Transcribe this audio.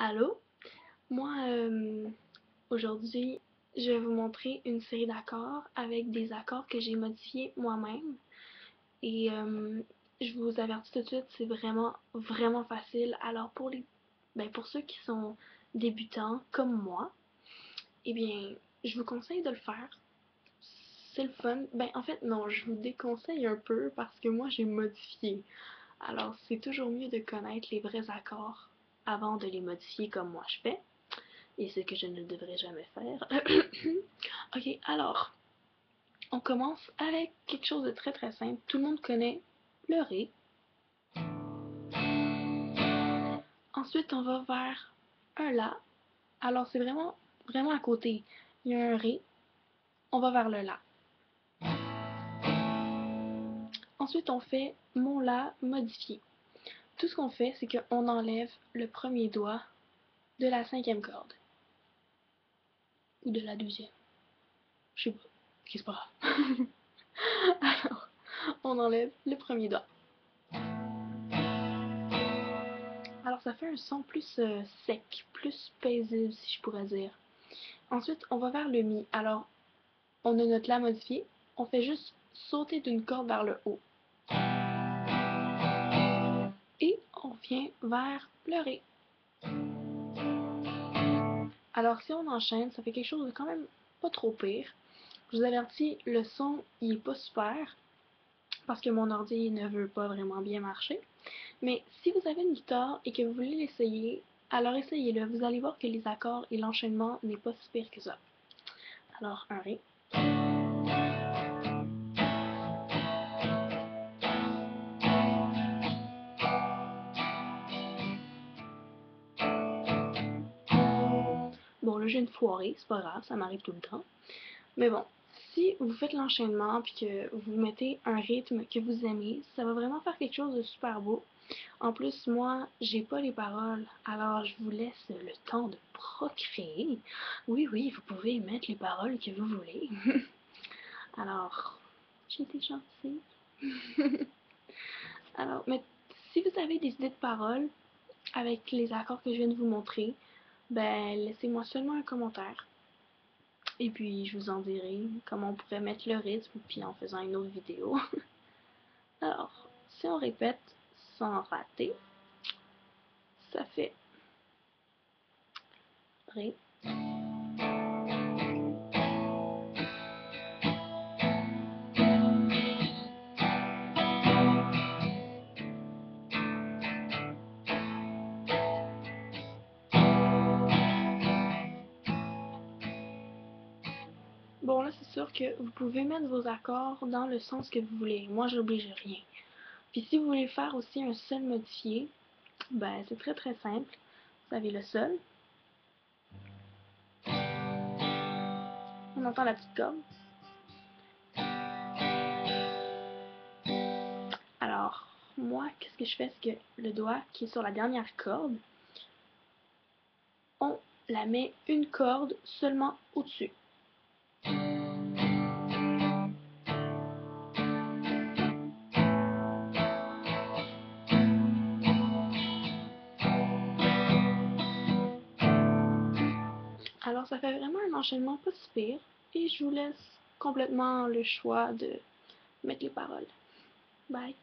Allô? Moi, aujourd'hui, je vais vous montrer une série d'accords avec des accords que j'ai modifiés moi-même. Et je vous avertis tout de suite, c'est vraiment, vraiment facile. Alors pour ceux qui sont débutants comme moi, eh bien, je vous conseille de le faire. C'est le fun. Ben, en fait, non, je vous déconseille un peu parce que moi, j'ai modifié. Alors, c'est toujours mieux de connaître les vrais accords avant de les modifier comme moi je fais. Et ce que je ne devrais jamais faire. Ok, alors, on commence avec quelque chose de très très simple. Tout le monde connaît le Ré. Ensuite, on va vers un La. Alors, c'est vraiment, vraiment à côté. Il y a un Ré. On va vers le La. Ensuite, on fait Mon La modifié. Tout ce qu'on fait, c'est qu'on enlève le premier doigt de la cinquième corde. Ou de la deuxième. Je sais pas. Ok, c'est pas grave. Alors, on enlève le premier doigt. Alors ça fait un son plus sec, plus paisible si je pourrais dire. Ensuite, on va vers le Mi. Alors, on a notre La modifié, on fait juste sauter d'une corde vers le haut. Et on vient vers le Ré. Alors si on enchaîne, ça fait quelque chose de quand même pas trop pire. Je vous avertis, le son il est pas super parce que mon ordi ne veut pas vraiment bien marcher. Mais si vous avez une guitare et que vous voulez l'essayer, alors essayez-le. Vous allez voir que les accords et l'enchaînement n'est pas si pire que ça. Alors, un Ré. Bon, là, j'ai une foirée, c'est pas grave, ça m'arrive tout le temps. Mais bon, si vous faites l'enchaînement puis que vous mettez un rythme que vous aimez, ça va vraiment faire quelque chose de super beau. En plus, moi, j'ai pas les paroles, alors je vous laisse le temps de procréer. Oui, oui, vous pouvez mettre les paroles que vous voulez. Alors, j'ai été gentille. Alors, mais si vous avez des idées de paroles avec les accords que je viens de vous montrer, ben laissez-moi seulement un commentaire. Et puis, je vous en dirai comment on pourrait mettre le rythme, puis en faisant une autre vidéo. Alors, si on répète sans rater, ça fait Ré. Bon, là, c'est sûr que vous pouvez mettre vos accords dans le sens que vous voulez. Moi, j'oblige rien. Puis si vous voulez faire aussi un sol modifié, ben c'est très très simple. Vous avez le sol. On entend la petite corde. Alors, moi, qu'est-ce que je fais? C'est que le doigt qui est sur la dernière corde, on la met une corde seulement au-dessus. Alors, ça fait vraiment un enchaînement pas si pire. Et je vous laisse complètement le choix de mettre les paroles. Bye!